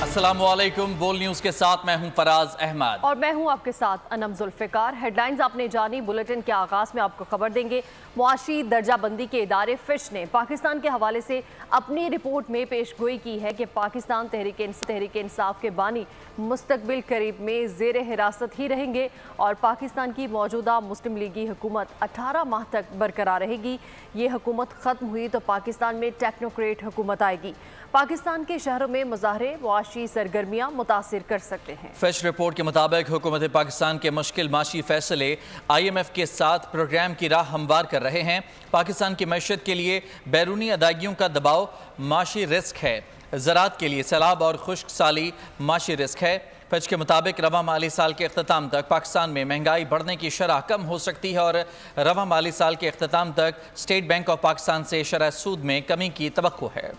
अस्सलामुअलैकुम। बोल न्यूज के साथ मैं हूं फराज अहमद और मैं हूं आपके साथ अनम जुल्फिकार। हेडलाइंस आपने जानी। बुलेटिन के आगाज में आपको खबर देंगे। मुआशी दर्जाबंदी के इदारे फिश ने पाकिस्तान के हवाले से अपनी रिपोर्ट में पेशगोई की है कि पाकिस्तान तहरीक इंसाफ के बानी मुस्तकबिल करीब में जेर हिरासत ही रहेंगे और पाकिस्तान की मौजूदा मुस्लिम लीगी हुकूमत 18 माह तक बरकरार रहेगी। ये हुकूमत ख़त्म हुई तो पाकिस्तान में टेक्नोक्रेट हुकूमत आएगी। पाकिस्तान के शहरों में मुजाहरे मुआशी सरगर्मियां मुतासिर कर सकते हैं। फिश रिपोर्ट के मुताबिक हुकूमत पाकिस्तान के मुश्किल माशी फैसले IMF के साथ प्रोग्राम की राह हमवार कर रहे हैं। पाकिस्तान की मैशत के लिए बैरूनी अदायगियों का दबाव माशी रिस्क है। ज़राअत के लिए सैलाब और खुश्क साली माशी रिस्क है। फिच के मुताबिक रवा माली साल के अख्ताम तक पाकिस्तान में महंगाई बढ़ने की शरह कम हो सकती है और रवा माली साल के अख्ताम तक स्टेट बैंक ऑफ पाकिस्तान से शरह सूद में कमी की तवक्को है।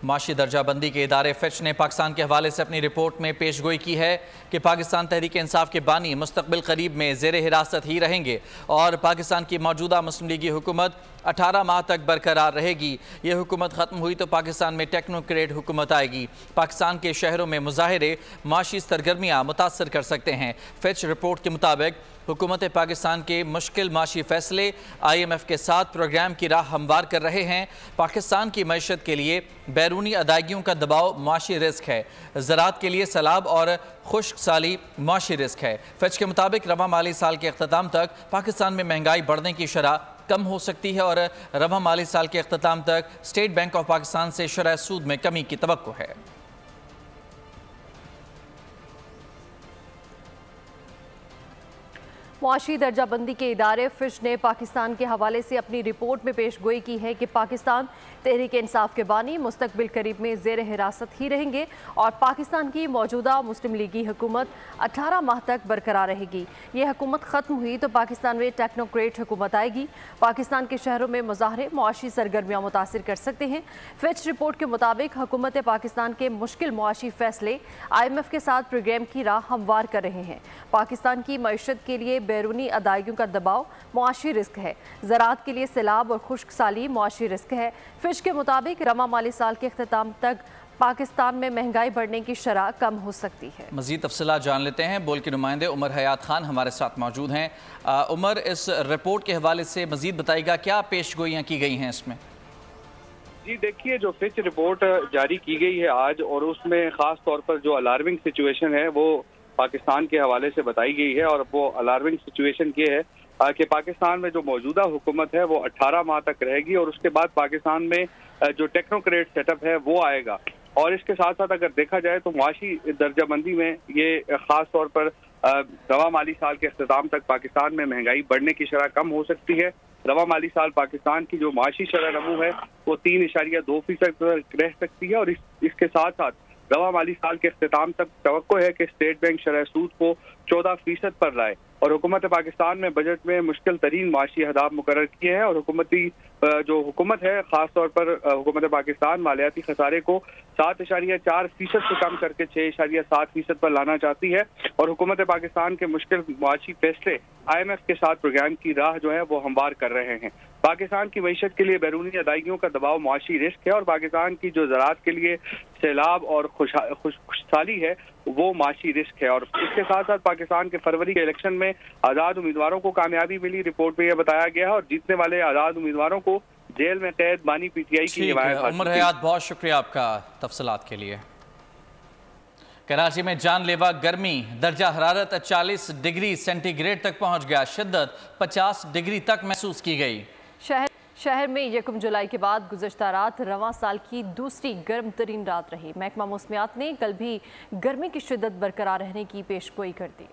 माशी दर्जाबंदी के इदारे फिच ने पाकिस्तान के हवाले से अपनी रिपोर्ट में पेशगोई की है कि पाकिस्तान तहरीक इंसाफ के बानी मुस्तकबिल करीब में जेर हिरासत ही रहेंगे और पाकिस्तान की मौजूदा मुस्लिम लीगी हुकूमत 18 माह तक बरकरार रहेगी। ये हुकूमत ख़त्म हुई तो पाकिस्तान में टेक्नोक्रेट हुकूमत आएगी। पाकिस्तान के शहरों में मुजाहरे माशी सरगर्मियाँ मुतासर कर सकते हैं। फिच रिपोर्ट के मुताबिक हुकूमत पाकिस्तान के मुश्किल माशी फैसले IMF के साथ प्रोग्राम की राह हमवार कर रहे हैं। पाकिस्तान की मैशत के लिए बैरूनी अदायगियों का दबाव माशी रिस्क है। ज़राअत के लिए सैलाब और खुश्क साली माशी रिस्क है। फिच के मुताबिक रवा माली साल के अख्ताम तक पाकिस्तान में महंगाई बढ़ने की शरह कम हो सकती है और रवा माली साल के अख्ताम तक स्टेट बैंक ऑफ पाकिस्तान से शरह सूद में कमी की तवक्को है। मुआशी दर्जाबंदी के इदारे फिश ने पाकिस्तान के हवाले से अपनी रिपोर्ट में पेशगोई की है कि पाकिस्तान तहरीक इंसाफ के बानी मुस्तकबिल करीब में जेर हिरासत ही रहेंगे और पाकिस्तान की मौजूदा मुस्लिम लीगी हुकूमत 18 माह तक बरकरार रहेगी। ये हुकूमत ख़त्म हुई तो पाकिस्तान में टेक्नोक्रेट हुकूमत आएगी। पाकिस्तान के शहरों में मुजाहरे मुआशी सरगर्मियाँ मुतासिर कर सकते हैं। फिच रिपोर्ट के मुताबिक हुकूमत पाकिस्तान के मुश्किल मुआशी फैसले IMF के साथ प्रोग्राम की राह हमवार कर रहे हैं। पाकिस्तान की मईशत के लिए बैरूनी अदायगियों का दबाव मुआशी रिस्क है। ज़राअत के लिए सैलाब और खुश्क साली मुआशी रिस्क है। फिश के मुताबिक रवा माली साल के अख्ताम तक पाकिस्तान में महंगाई बढ़ने की शरह कम हो सकती है। मज़ीद तफसीलात जान लेते हैं। बोल के नुमाइंदे उमर हयात खान हमारे साथ मौजूद हैं। उमर, इस रिपोर्ट के हवाले से मज़ीद बताइएगा, क्या पेशगोइयाँ की गई हैं इसमें? जी देखिए, जो फिच रिपोर्ट जारी की गई है आज, और उसमें ख़ास तौर पर जो अलार्मिंग सिचुएशन है वो पाकिस्तान के हवाले से बताई गई है। और वो अलार्मिंग सिचुएशन ये है कि पाकिस्तान में जो मौजूदा हुकूमत है वो 18 माह तक रहेगी और उसके बाद पाकिस्तान में जो टेक्नोक्रेट सेटअप है वो आएगा। और इसके साथ साथ अगर देखा जाए तो मुआशी दर्जाबंदी में ये ख़ास तौर पर रवा माली साल के अख्ताम तक पाकिस्तान में महंगाई बढ़ने की शरह कम हो सकती है। रवा माली साल पाकिस्तान की जो माशी शरह नमू है वो 3.2% रह सकती है। और इसके साथ साथ रवा माली साल के अख्ताम तक तवक्को है कि स्टेट बैंक शरह सूद को 14% पर लाए। और हुकूमत पाकिस्तान में बजट में मुश्किल तरीन माशी अहदाफ मुकर्रर किए हैं और जो हुकूमत है ख़ास तौर पर हुकूमत पाकिस्तान मालियाती खसारे को 7.4% से कम करके 6.7% पर लाना चाहती है। और हुकूमत पाकिस्तान के मुश्किल माशी फैसले IMF के साथ प्रोग्राम की राह जो है वो हमवार कर रहे हैं। पाकिस्तान की मईशत के लिए बैरूनी अदायगियों का दबाव मुआशी रिस्क है और पाकिस्तान की जो ज़राअत के लिए सैलाब और खुशहाली है वो माशी रिस्क है। और इसके साथ साथ पाकिस्तान के फरवरी के इलेक्शन में आज़ाद उम्मीदवारों को कामयाबी मिली, रिपोर्ट में यह बताया गया है, और जीतने वाले आज़ाद उम्मीदवारों को जेल में कैद बानी PTI की हिमायत हासिल। उमर हयात, बहुत शुक्रिया आपका तफसीलात के लिए। कराची में जानलेवा गर्मी, दर्जा हरारत 40 डिग्री सेंटीग्रेड तक पहुंच गया। शिद्दत 50 डिग्री तक महसूस की गई। शहर में 1 जुलाई के बाद गुज़श्ता रात रवां साल की दूसरी गर्म तरीन रात रही। महकमा मौसमियात ने कल भी गर्मी की शिद्दत बरकरार रहने की पेशगोई कर दी।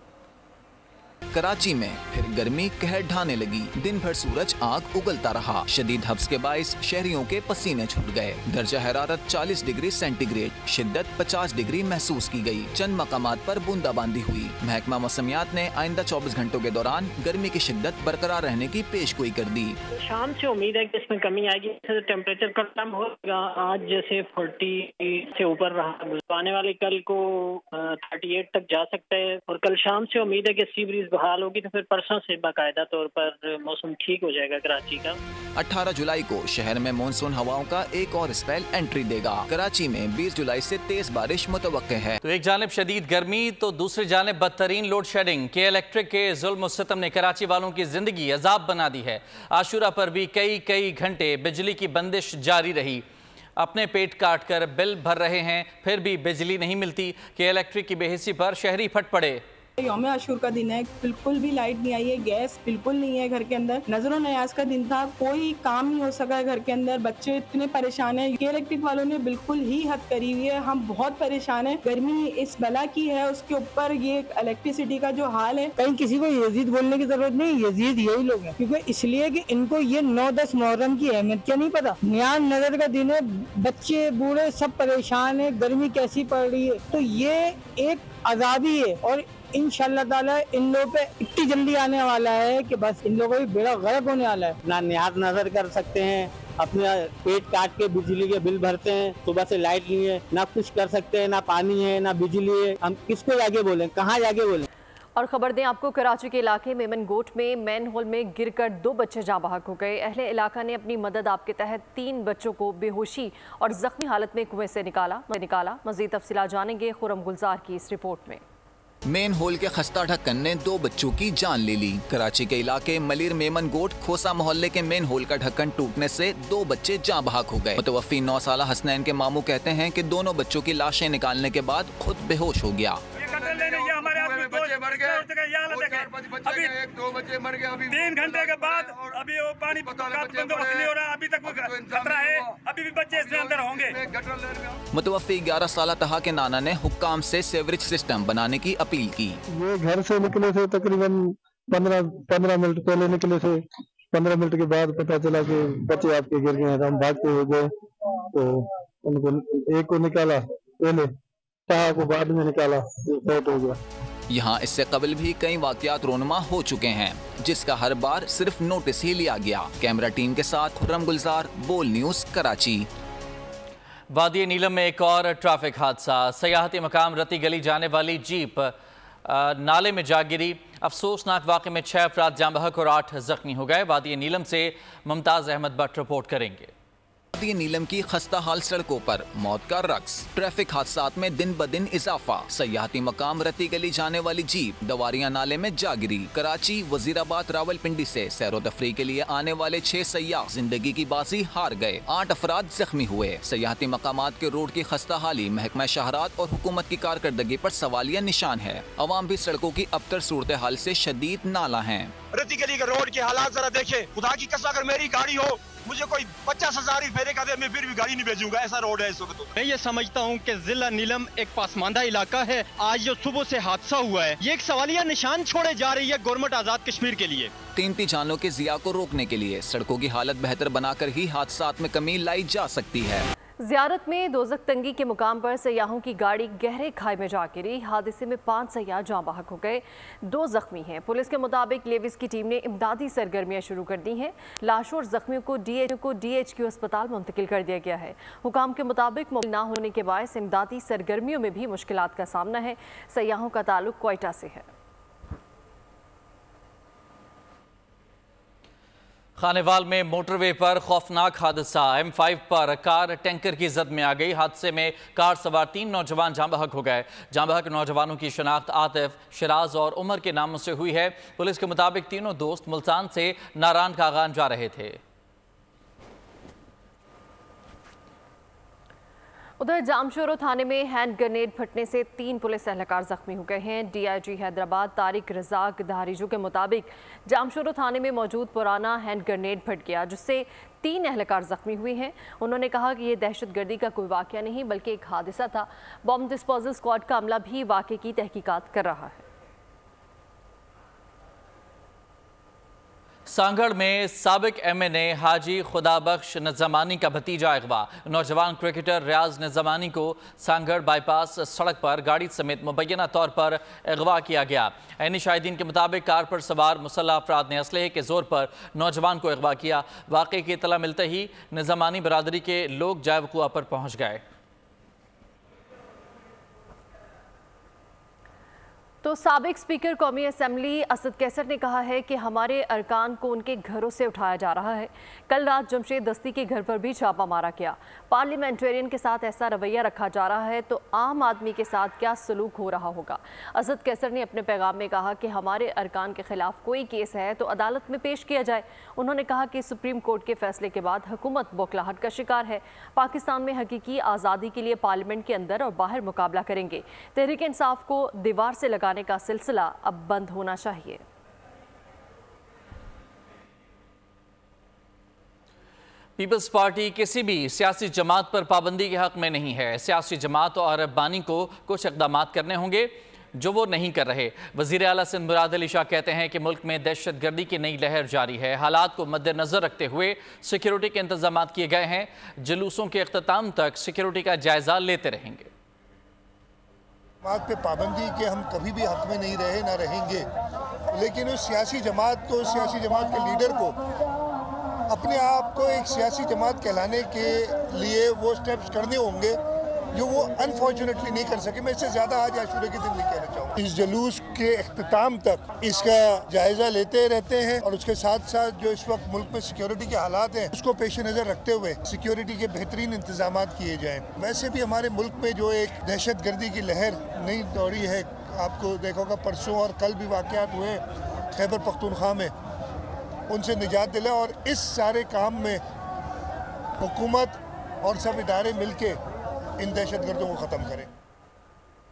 कराची में फिर गर्मी कहर ढाने लगी। दिन भर सूरज आग उगलता रहा। शदीद हब्स के बाइस शहरियों के पसीने छूट गए। दर्जा हरारत 40 डिग्री सेंटीग्रेड, शिद्दत 50 डिग्री महसूस की गई। चंद मकामात पर बूंदाबांदी हुई। महकमा मौसमियात ने आइंदा 24 घंटों के दौरान गर्मी की शिद्दत बरकरार रहने की पेशगोई कर दी। शाम से उम्मीद है कि इसमें कमी आएगी, टेम्परेचर का कम होगा। आज जैसे 40 से ऊपर रहा, आने वाले कल को 38 तक जा सकता है। और कल शाम से उम्मीद है कि सी ब्रीज बहाल होगी तो फिर परसों से बाकायदा तौर पर मौसम ठीक हो जाएगा कराची का। 18 जुलाई को शहर में मानसून हवाओं का एक और स्पेल एंट्री देगा। कराची में 20 जुलाई से तेज बारिश मुतवक्के है। तो एक जानिब शदीद गर्मी तो दूसरी जानिब बदतरीन लोड शेडिंग के इलेक्ट्रिक के जुल्म सितम ने कराची वालों की जिंदगी अजाब बना दी है। आशुरा पर भी कई घंटे बिजली की बंदिश जारी रही। अपने पेट काट कर बिल भर रहे हैं, फिर भी बिजली नहीं मिलती कि इलेक्ट्रिक की बेहिसी पर शहरी फट पड़े। यौम आशूर का दिन है, बिल्कुल भी लाइट नहीं आई है, गैस बिल्कुल नहीं है घर के अंदर। नजरों नयाज का दिन था, कोई काम नहीं हो सका है घर के अंदर। बच्चे इतने परेशान हैं। के इलेक्ट्रिक वालों ने बिल्कुल ही हद करी हुई है। हम बहुत परेशान हैं। गर्मी इस बला की है, उसके ऊपर ये इलेक्ट्रिसिटी का जो हाल है। कहीं किसी को यजीद बोलने की जरूरत नहीं, यजीद यही लोग हैं, क्योंकि इसलिए कि इनको ये 9-10 मुहर्रम की अहमियत क्या नहीं पता। न्याज नजर का दिन है, बच्चे बूढ़े सब परेशान है, गर्मी कैसी पड़ रही है। तो ये एक आजादी है और इंशाअल्लाह ताला इन लोगों पे इतनी जल्दी आने वाला है कि बस इन लोगों को भी बेड़ा गर्क होने वाला है। ना न्याज नजर कर सकते हैं, अपना पेट काट के बिजली के बिल भरते हैं। सुबह से लाइट नहीं है, ना कुछ कर सकते हैं, ना पानी है, ना बिजली है। हम किसको जाके बोलें, कहाँ जाके बोलें। और खबर दें आपको, कराची के इलाके मेमन गोट में मैन होल में गिरकर 2 बच्चे जाँ बहक हो गए। अहले इलाका ने अपनी मदद आप के तहत 3 बच्चों को बेहोशी और जख्मी हालत में कुएं से निकाला। मजीद तफसीलात जानेंगे खुरम गुलजार की इस रिपोर्ट में। मेन होल के खस्ता ढक्कन ने 2 बच्चों की जान ले ली। कराची के इलाके मलिर मेमन गोट खोसा मोहल्ले के मेन होल का ढक्कन टूटने से 2 बच्चे जाँ बहक हो गए। मुतवफ़ी 9 साला हसनैन के मामू कहते हैं कि दोनों बच्चों की लाशें निकालने के बाद खुद बेहोश हो गया। अभी 1-2 बच्चे मर गए। अभी 3 घंटे के बाद अभी वो पानी नहीं हो रहा, अभी तक खतरा है, अभी भी बच्चे इसमें अंदर होंगे। मुतवफ़ी 11 साला तहा के नाना ने हुक्काम से सीवरेज सिस्टम बनाने की अपील की। ये घर से निकले थे तकरीबन 15 मिनट पहले निकले थे। 15 मिनट के बाद पता चला कि बच्चे आपके गिर गए हैं। हम भागते हुए गए तो उनको एक को निकाला पहले, तहा को बाद में निकाला, सेट हो गया। यहाँ इससे कबल भी कई वाकयात रोनुमा हो चुके हैं, जिसका हर बार सिर्फ नोटिस ही लिया गया। कैमरा टीम के साथ खुर्रम गुलजार, बोल न्यूज़, कराची। वादी नीलम में एक और ट्रैफिक हादसा। सयाहती मकाम रती गली जाने वाली जीप नाले में जा गिरी। अफसोसनाक वाक़े में 6 अफराद जाँ बहक और 8 जख्मी हो गए। वादी नीलम से मुमताज़ अहमद भट्ट रिपोर्ट करेंगे। वादी नीलम की खस्ता हाल सड़कों पर मौत का रक्स। ट्रैफिक हादसात में दिन ब दिन इजाफा। सयाहती मकाम रती गली जाने वाली जीप दवारिया नाले में जा गिरी। कराची, वजीराबाद, रावलपिंडी से सैरो तफरी के लिए आने वाले 6 सयाह जिंदगी की बाजी हार गए। 8 अफराद जख्मी हुए। सयाहती मकामात के रोड की खस्ता हाली महकमा शहरात और हुकूमत की कारकर्दगी पर सवालिया निशान है। अवाम भी सड़कों की अबतर सूरत हाल से शदीद नाला है। रती गली के रोड के हालात जरा देखे। खुदा की कसम, अगर मेरी गाड़ी हो, मुझे कोई 50,000 ही फेरे का दे, मैं फिर भी गाड़ी नहीं भेजूंगा। ऐसा रोड है इस वक्त। मैं ये समझता हूँ कि जिला नीलम एक पासमानदा इलाका है। आज जो सुबह से हादसा हुआ है, ये एक सवालिया निशान छोड़े जा रही है गवर्नमेंट आजाद कश्मीर के लिए। कीमती जानों के जिया को रोकने के लिए सड़कों की हालत बेहतर बनाकर ही हादसात में कमी लाई जा सकती है। ज़ियारत में दोज़ख तंगी के मुकाम पर सयाहों की गाड़ी गहरे खाई में जा गिरी। हादसे में 5 सयाह जाँ बहक हो गए, 2 जख्मी हैं। पुलिस के मुताबिक लेविस की टीम ने इमदादी सरगर्मियां शुरू कर दी हैं। लाशों और जख्मियों को DHQ अस्पताल मुंतकिल कर दिया गया है। हुकाम के मुताबिक मौजूद ना होने के बायस इमदादी सरगर्मियों में भी मुश्किलात का सामना है। सयाहों का ताल्लुक क्वेटा से है। खानेवाल में मोटरवे पर खौफनाक हादसा। M5 पर कार टैंकर की जद में आ गई। हादसे में कार सवार 3 नौजवान जाँ बहक हो गए। जाँ बहक नौजवानों की शनाख्त आतिफ, शिराज और उमर के नामों से हुई है। पुलिस के मुताबिक तीनों दोस्त मुल्तान से नारायण कागान जा रहे थे। उधर जामशोरो थाने में हैंड ग्रेनेड फटने से 3 पुलिस एहलकार जख्मी हो गए हैं। DIG हैदराबाद तारिक रजाक धारीजू के मुताबिक जामशोरो थाने में मौजूद पुराना हैंड ग्रेनेड फट गया, जिससे 3 एहलकार जख्मी हुए हैं। उन्होंने कहा कि ये दहशतगर्दी का कोई वाक़या नहीं बल्कि एक हादसा था। बॉम्ब डिस्पोजल स्क्वाड का अमला भी वाक़े की तहकीकात कर रहा है। सांगड़ में साबिक MNA हाजी खुदाबख्श नज़मानी का भतीजा अगवा। नौजवान क्रिकेटर रियाज नज़मानी को सांगड़ बाईपास सड़क पर गाड़ी समेत मुबैना तौर पर अगवा किया गया। ऐनी शाहिदीन के मुताबिक कार पर सवार मुसल्लह अफराद ने असलहे के जोर पर नौजवान को अगवा किया। वाक़े की इत्तला मिलते ही नज़मानी बरादरी के लोग जाए वक़ुआ पर पहुँच गए। तो साबिक स्पीकर कौमी असेंबली असद कैसर ने कहा है कि हमारे अरकान को उनके घरों से उठाया जा रहा है। कल रात जमशेद दस्ती के घर पर भी छापा मारा गया। पार्लियामेंटेरियन के साथ ऐसा रवैया रखा जा रहा है तो आम आदमी के साथ क्या सलूक हो रहा होगा। असद कैसर ने अपने पैगाम में कहा कि हमारे अरकान के खिलाफ कोई केस है तो अदालत में पेश किया जाए। उन्होंने कहा कि सुप्रीम कोर्ट के फैसले के बाद हुकूमत बौखलाहट का शिकार है। पाकिस्तान में हकीकी आज़ादी के लिए पार्लियामेंट के अंदर और बाहर मुकाबला करेंगे। तहरीक इंसाफ को दीवार से लगाने का सिलसिला अब बंद होना चाहिए। पीपल्स पार्टी किसी भी सियासी जमात पर पाबंदी के हक में नहीं है। सियासी जमात और बानी को कुछ इक़दाम करने होंगे जो वो नहीं कर रहे। वज़ीर आला सिंध मुराद अली शाह कहते हैं कि मुल्क में दहशतगर्दी की नई लहर जारी है। हालात को मद्देनज़र रखते हुए सिक्योरिटी के इंतजाम किए गए हैं। जुलूसों के अख्ताम तक सिक्योरिटी का जायजा लेते रहेंगे। जमात पे पाबंदी के हम कभी भी हक में नहीं रहे, ना रहेंगे, लेकिन उस सियासी जमात को, सियासी जमात के लीडर को अपने आप को एक सियासी जमात कहलाने के लिए वो स्टेप्स करने होंगे जो वो अनफॉर्चुनेटली नहीं कर सके। मैं इससे ज़्यादा आज आशूरा के दिन नहीं कहना चाहूँगा। इस जुलूस के अख्ताम तक इसका जायज़ा लेते रहते हैं और उसके साथ साथ जो इस वक्त मुल्क में सिक्योरिटी के हालात हैं उसको पेश नज़र रखते हुए सिक्योरिटी के बेहतरीन इंतजाम किए जाएँ। वैसे भी हमारे मुल्क में जो एक दहशत गर्दी की लहर नई दौड़ी है, आपको देखा होगा परसों और कल भी वाक़यात हुए खैबर पख्तूनख्वा में, उनसे निजात दिला और इस सारे काम में हुकूमत और सब इदारे मिलके इन दहशतगर्दों को ख़त्म करें।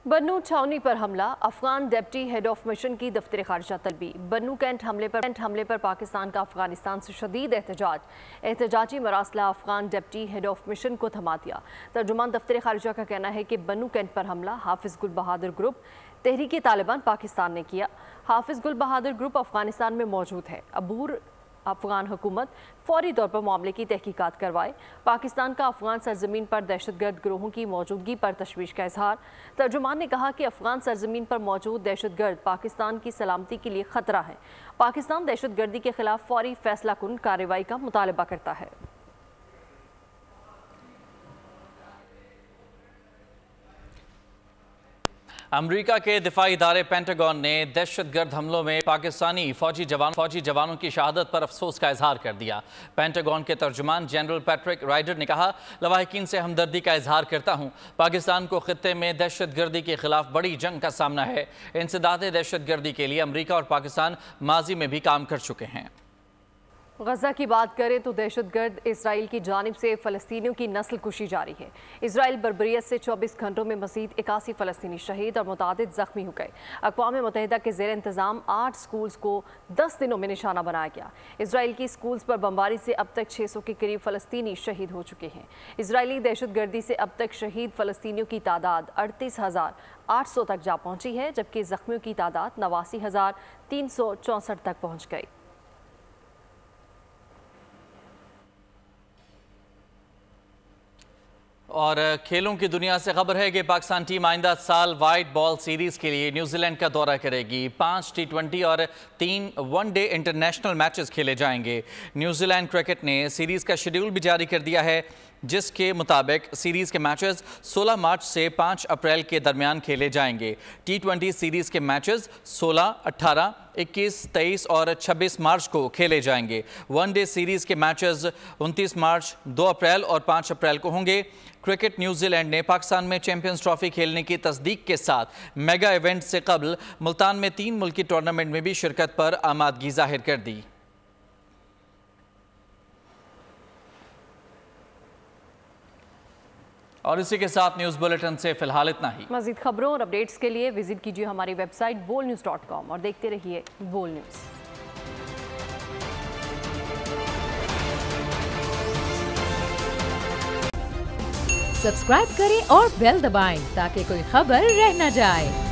बन्नू छावनी पर हमला, Afghan deputy head of mission की दफ्तर खारिजा तलबी। बन्नू कैंट हमले पर पाकिस्तान का अफगानिस्तान से शदीद एहतजाजी मरासला Afghan deputy head of mission को थमा दिया। तर्जुमान दफ्तर खारिजा का कहना है कि बन्नू कैंट पर हमला हाफिज गुल बहादुर ग्रुप तहरीक तालिबान पाकिस्तान ने किया। हाफिज गुल बहादुर ग्रुप अफगानिस्तान में मौजूद है। अबूर अफगान हुकूमत फौरी तौर पर मामले की तहकीकात करवाए। पाकिस्तान का अफगान सरजमीन पर दहशतगर्द गिरोहों की मौजूदगी पर तशवीश का इजहार। तर्जुमान ने कहा कि अफगान सरजमीन पर मौजूद दहशतगर्द पाकिस्तान की सलामती के लिए खतरा है। पाकिस्तान दहशतगर्दी के खिलाफ फौरी फैसला कुन कार्रवाई का मुतालबा करता है। अमेरिका के दिफाई इदारे पेंटागन ने दहशतगर्द हमलों में पाकिस्तानी फौजी जवानों की शहादत पर अफसोस का इजहार कर दिया। पेंटागन के तर्जुमान जनरल पैट्रिक राइडर ने कहा, लवाहिकीन से हमदर्दी का इजहार करता हूँ। पाकिस्तान को खित्ते में दहशतगर्दी के खिलाफ बड़ी जंग का सामना है। इंसदाद दहशतगर्दी के लिए अमेरिका और पाकिस्तान माजी में भी काम कर चुके हैं। गजा की बात करें तो दहशतगर्द इसराइल की जानिब से फ़लस्तीनियों की नस्ल कुशी जारी है। इसराइल बर्बरियत से 24 घंटों में मज़ीद 81 फ़लस्तीनी शहीद और मुतादिद ज़ख्मी हो गए। अक़वाम मुत्तहिदा के ज़ेर इंतज़ाम 8 स्कूल्स को 10 दिनों में निशाना बनाया गया। इसराइल की स्कूल्स पर बमबारी से अब तक 600 के करीब फ़लस्तीनी शहीद हो चुके हैं। इसराइली दहशतगर्दी से अब तक शहीद फ़लस्तीनियों की तादाद 38,800 तक जा पहुँची है, जबकि ज़ख्मियों की तादाद 89,364 तक पहुँच गई। और खेलों की दुनिया से खबर है कि पाकिस्तान टीम आइंदा साल वाइट बॉल सीरीज़ के लिए न्यूजीलैंड का दौरा करेगी। 5 T20 और 3 वनडे इंटरनेशनल मैचेस खेले जाएंगे। न्यूजीलैंड क्रिकेट ने सीरीज़ का शेड्यूल भी जारी कर दिया है, जिसके मुताबिक सीरीज़ के मैचेस 16 मार्च से 5 अप्रैल के दरमियान खेले जाएंगे। T20 सीरीज़ के मैचेस 16, 18, 21, 23 और 26 मार्च को खेले जाएंगे। वनडे सीरीज़ के मैचेस 29 मार्च, 2 अप्रैल और 5 अप्रैल को होंगे। क्रिकेट न्यूजीलैंड ने पाकिस्तान में चैंपियंस ट्रॉफी खेलने की तस्दीक के साथ मेगा इवेंट से कबल मुल्तान में 3 मुल्की टूर्नामेंट में भी शिरकत पर आमादगी जाहिर कर दी। और इसी के साथ न्यूज़ बुलेटिन से फिलहाल इतना ही। मज़ीद खबरों और अपडेट्स के लिए विजिट कीजिए हमारी वेबसाइट bolnews.com और देखते रहिए बोल न्यूज़। सब्सक्राइब करें और बेल दबाएं ताकि कोई खबर रह न जाए।